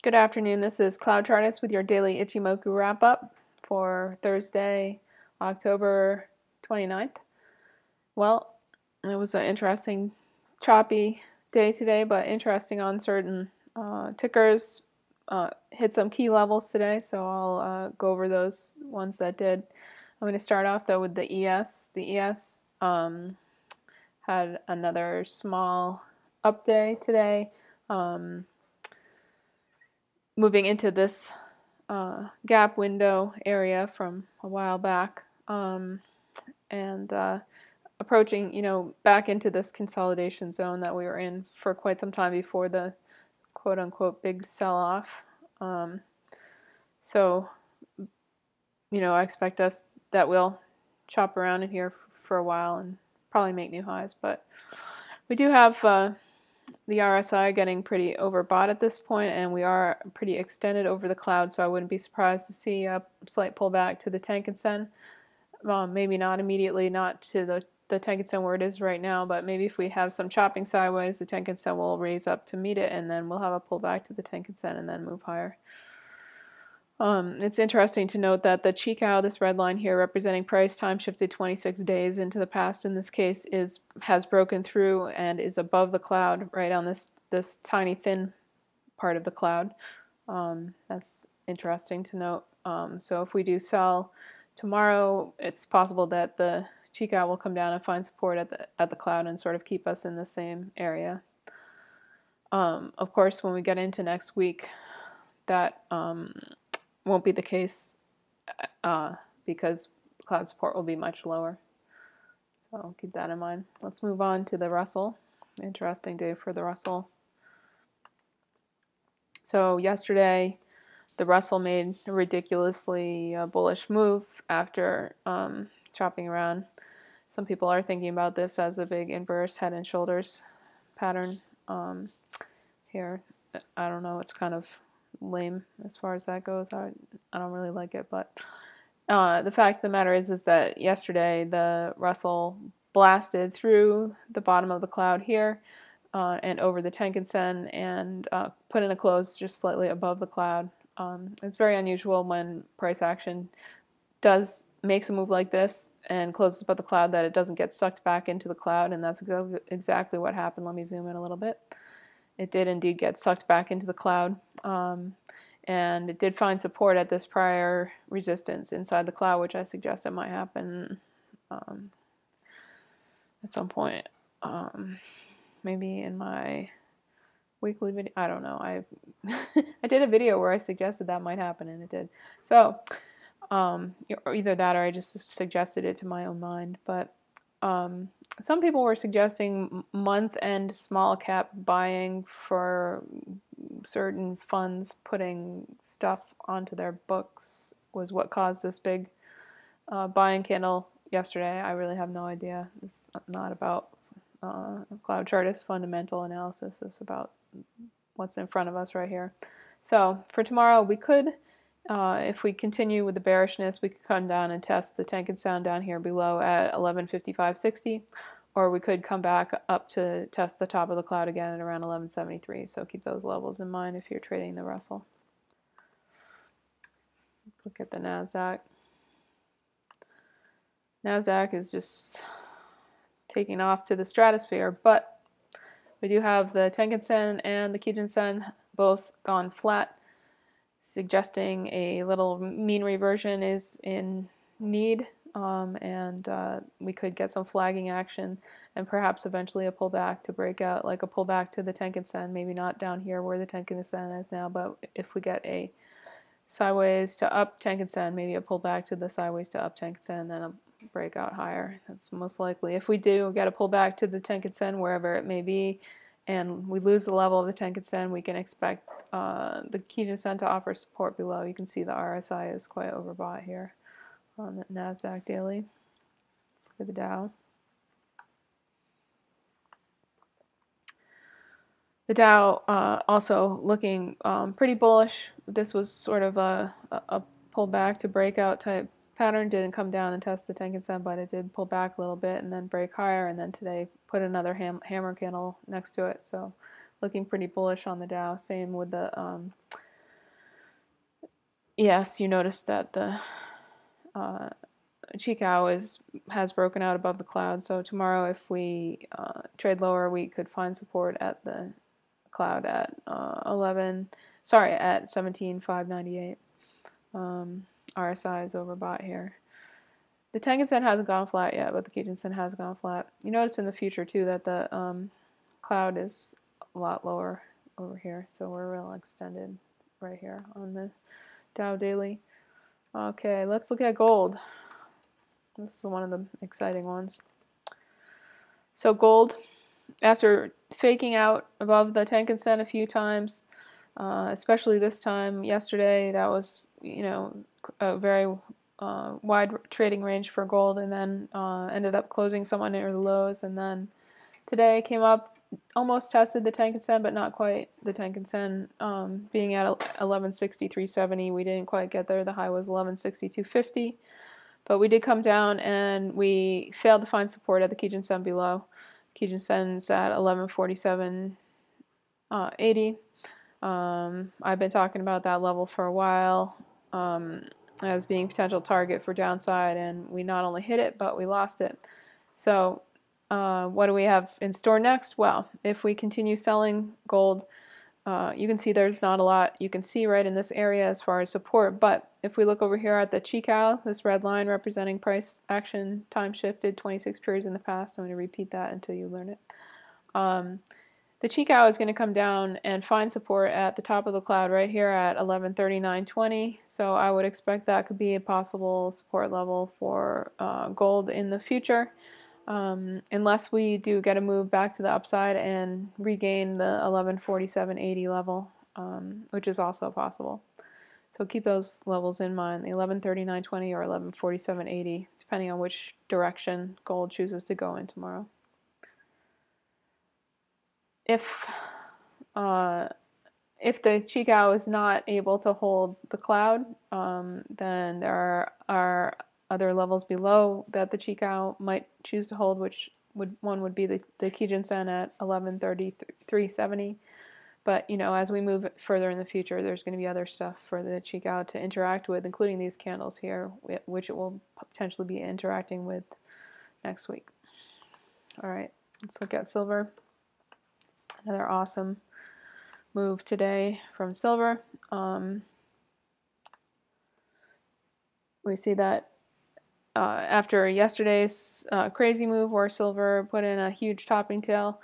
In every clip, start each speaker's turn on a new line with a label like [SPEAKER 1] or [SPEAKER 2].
[SPEAKER 1] Good afternoon. This is CloudChartist with your daily Ichimoku wrap-up for Thursday, October 29th. Well, it was an interesting, choppy day today, but interesting on certain tickers. Hit some key levels today, so I'll go over those ones that did. I'm going to start off, though, with the ES. The ES had another small up day today. Moving into this gap window area from a while back, and approaching, back into this consolidation zone that we were in for quite some time before the quote-unquote big sell-off. So, I expect that we'll chop around in here for a while and probably make new highs, but we do have the RSI getting pretty overbought at this point, and we are pretty extended over the cloud, so I wouldn't be surprised to see a slight pullback to the Tenkan-sen. Maybe not immediately, not to the Tenkan-sen where it is right now, but maybe if we have some chopping sideways, the Tenkan-sen will raise up to meet it, and then we'll have a pullback to the Tenkan-sen and then move higher. It's interesting to note that the Chikou, this red line here representing price time shifted 26 days into the past in this case, has broken through and is above the cloud right on this tiny thin part of the cloud. That's interesting to note. So if we do sell tomorrow, it's possible that the Chikou will come down and find support at the cloud and sort of keep us in the same area. Of course, when we get into next week, that won't be the case because cloud support will be much lower. So keep that in mind. Let's move on to the Russell. Interesting day for the Russell. So yesterday, the Russell made a ridiculously bullish move after chopping around. Some people are thinking about this as a big inverse head and shoulders pattern here. I don't know. It's kind of lame as far as that goes. I don't really like it, but the fact of the matter is that yesterday the Russell blasted through the bottom of the cloud here and over the Tenkan-sen and put in a close just slightly above the cloud. It's very unusual when price action makes a move like this and closes above the cloud that it doesn't get sucked back into the cloud, and that's exactly what happened. Let me zoom in a little bit. It did indeed get sucked back into the cloud, and it did find support at this prior resistance inside the cloud, which I suggest it might happen at some point. Maybe in my weekly video. I don't know. I did a video where I suggested that might happen, and it did. So either that or I just suggested it to my own mind, but some people were suggesting month-end small cap buying for certain funds putting stuff onto their books was what caused this big buying candle yesterday. I really have no idea. It's not about CloudChartist fundamental analysis. It's about what's in front of us right here. So for tomorrow, we could, if we continue with the bearishness, we could come down and test the Tenkan-sen down here below at 1155.60, or we could come back up to test the top of the cloud again at around 1173. So keep those levels in mind if you're trading the Russell. Look at the NASDAQ. NASDAQ is just taking off to the stratosphere, but we do have the Tenkan-sen and the Kijun-sen both gone flat, suggesting a little mean reversion is in need, and we could get some flagging action and perhaps eventually a pullback to break out, like a pullback to the Tenkan-sen, maybe not down here where the Tenkan-sen is now, but if we get a sideways to up Tenkan-sen, maybe a pullback to the sideways to up Tenkan-sen, then a breakout higher. That's most likely. If we do get a pullback to the Tenkan-sen, wherever it may be, and we lose the level of the Tenkan-sen, we can expect the Kijun-sen to offer support below. You can see the RSI is quite overbought here on the NASDAQ daily. Let's look at the Dow. The Dow also looking pretty bullish. This was sort of a pullback to breakout type pattern. Didn't come down and test the Tenkan-sen, but it did pull back a little bit and then break higher, and then today put another hammer candle next to it. So looking pretty bullish on the Dow. Same with the yes, you notice that the Chikou has broken out above the cloud. So tomorrow, if we trade lower, we could find support at the cloud at 17,598. RSI is overbought here. The Tenkan Sen hasn't gone flat yet, but the Kijun Sen has gone flat. You notice in the future too that the cloud is a lot lower over here, so we're real extended right here on the Dow Daily. Okay, let's look at gold. This is one of the exciting ones. So gold, after faking out above the Tenkan Sen a few times, especially this time yesterday, that was, you know, a very wide trading range for gold, and then ended up closing somewhat near the lows, and then today came up, almost tested the Tenkan Sen, but not quite. The Tenkan Sen being at 1163.70, we didn't quite get there. The high was 1162.50, but we did come down, and we failed to find support at the Kijun Sen below. Kijun Sen's at 1147.80. I've been talking about that level for a while as being a potential target for downside, and we not only hit it, but we lost it. So what do we have in store next? Well, if we continue selling gold, you can see there's not a lot you can see right in this area as far as support, but if we look over here at the Chikou, this red line representing price action time shifted 26 periods in the past, I'm going to repeat that until you learn it. The Chikou is going to come down and find support at the top of the cloud right here at 1139.20. So I would expect that could be a possible support level for gold in the future, unless we do get a move back to the upside and regain the 1147.80 level, which is also possible. So keep those levels in mind, the 1139.20 or 1147.80, depending on which direction gold chooses to go in tomorrow. If the Chikou is not able to hold the cloud, then there are other levels below that the Chikou might choose to hold, which would be the Kijun Sen at 1133.70. But, you know, as we move further in the future, there's going to be other stuff for the Chikou to interact with, including these candles here, which it will potentially be interacting with next week. All right, let's look at silver. Another awesome move today from silver. We see that after yesterday's crazy move where silver put in a huge topping tail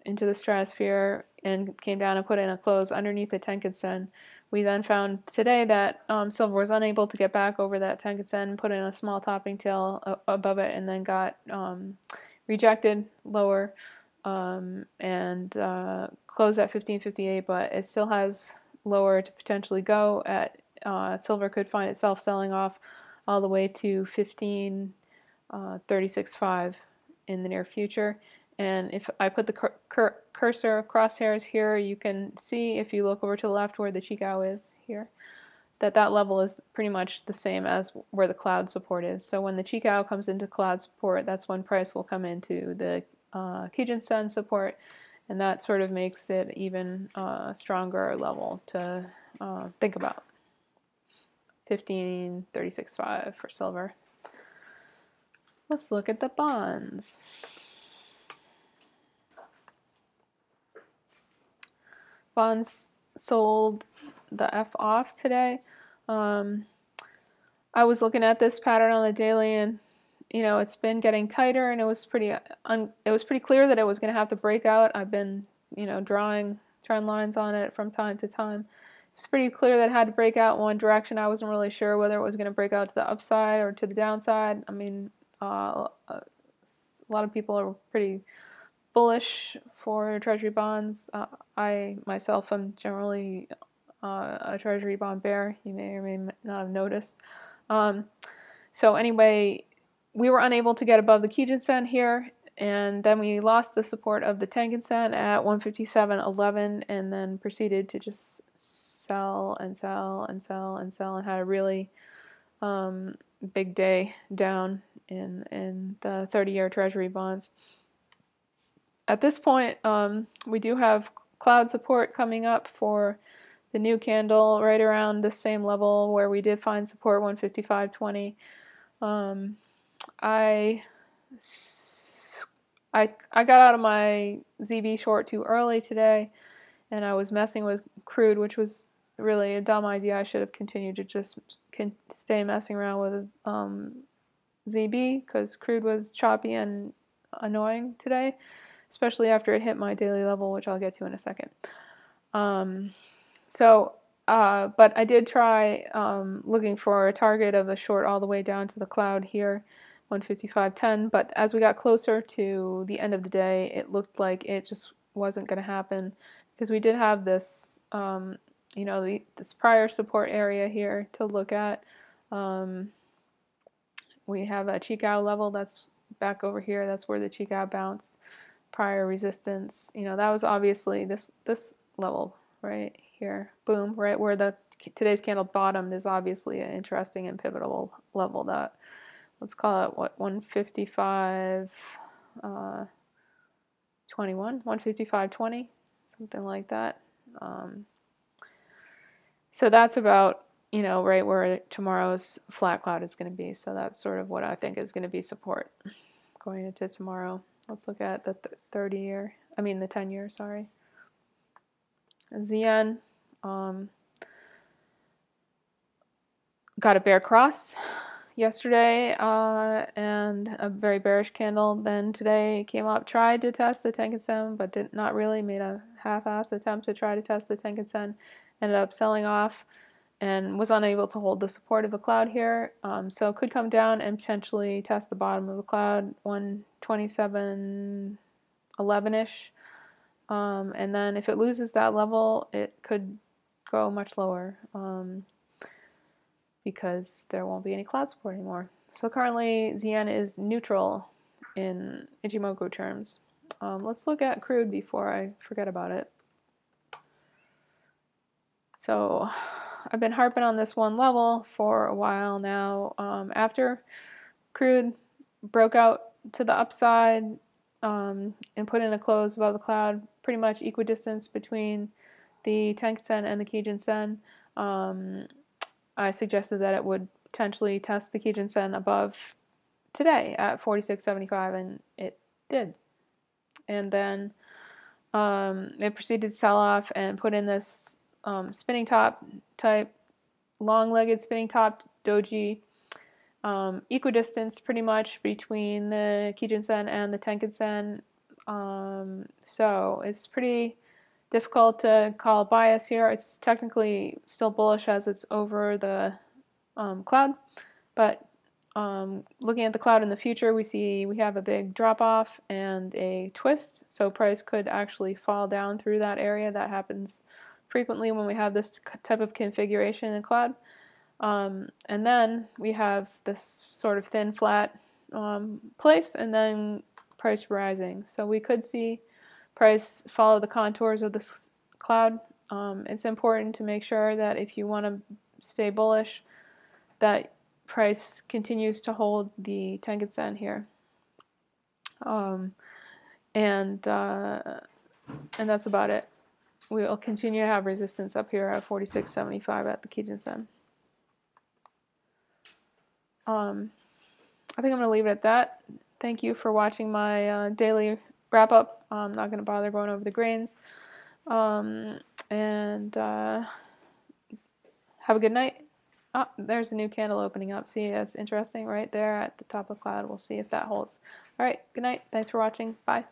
[SPEAKER 1] into the stratosphere and came down and put in a close underneath the Tenkan Sen, we then found today that silver was unable to get back over that Tenkan Sen, put in a small topping tail above it, and then got rejected lower. And closed at 1558, but it still has lower to potentially go at. Silver could find itself selling off all the way to 1536.5 in the near future. And if I put the cursor crosshairs here, you can see, if you look over to the left where the Chikou is here, that level is pretty much the same as where the cloud support is. So when the Chikou comes into cloud support, that's when price will come into the Kijun Sen support, and that sort of makes it even stronger level to think about. 1536.5 for silver. Let's look at the bonds. Bonds sold the F off today. I was looking at this pattern on the daily, and you know, it's been getting tighter, and it was pretty clear that it was going to have to break out. I've been, you know, drawing trend lines on it from time to time. It's pretty clear that it had to break out in one direction. I wasn't really sure whether it was going to break out to the upside or to the downside. I mean, a lot of people are pretty bullish for Treasury bonds. I myself am generally a Treasury bond bear. You may or may not have noticed. So anyway, we were unable to get above the Kijun Sen here, and then we lost the support of the Tenkan Sen at 157.11, and then proceeded to just sell and sell and sell and sell, and had a really big day down in the 30-year Treasury bonds. At this point, we do have cloud support coming up for the new candle right around the same level where we did find support, 155.20. I got out of my ZB short too early today, and I was messing with crude, which was really a dumb idea. I should have continued to just stay messing around with ZB, because crude was choppy and annoying today, especially after it hit my daily level, which I'll get to in a second. But I did try looking for a target of a short all the way down to the cloud here, 155.10, but as we got closer to the end of the day, it looked like it just wasn't going to happen, because we did have this, this prior support area here to look at. We have a Chikou level that's back over here. That's where the Chikou bounced. Prior resistance, that was obviously this level right here. Boom, right where today's candle bottomed is obviously an interesting and pivotal level. That, let's call it, what, 155, 21, 155.20, something like that. So that's about, right where tomorrow's flat cloud is going to be. So that's sort of what I think is going to be support going into tomorrow. Let's look at the 10-year, sorry. ZN got a bear cross yesterday and a very bearish candle. Then today came up, tried to test the Tenkan-sen, but did not really, made a half-assed attempt to try to test the Tenkan-sen, ended up selling off and was unable to hold the support of the cloud here. So it could come down and potentially test the bottom of the cloud, 127.11-ish. And then if it loses that level, it could go much lower because there won't be any cloud support anymore. So currently, ZN is neutral in Ichimoku terms. Let's look at crude before I forget about it. So I've been harping on this one level for a while now. After crude broke out to the upside and put in a close above the cloud, pretty much equidistance between the Tenkan-sen and the Kijun-sen, I suggested that it would potentially test the Kijun-sen above today at 46.75, and it did. And then it proceeded to sell off and put in this spinning top type, long-legged spinning top doji, equidistance pretty much between the Kijun-sen and the Tenkan-sen. So it's pretty difficult to call a bias here. It's technically still bullish as it's over the cloud, but looking at the cloud in the future, we have a big drop-off and a twist, so price could actually fall down through that area. That happens frequently when we have this type of configuration in the cloud. And then we have this sort of thin, flat place, and then price rising. So we could see price follow the contours of this cloud. It's important to make sure that if you want to stay bullish, that price continues to hold the Tenkan-sen here. And that's about it. We'll continue to have resistance up here at 46.75 at the Kijun-sen. I think I'm going to leave it at that. Thank you for watching my daily wrap-up. I'm not going to bother going over the grains. And have a good night. Oh, there's a new candle opening up. See, that's interesting right there at the top of the cloud. We'll see if that holds. All right, good night. Thanks for watching. Bye.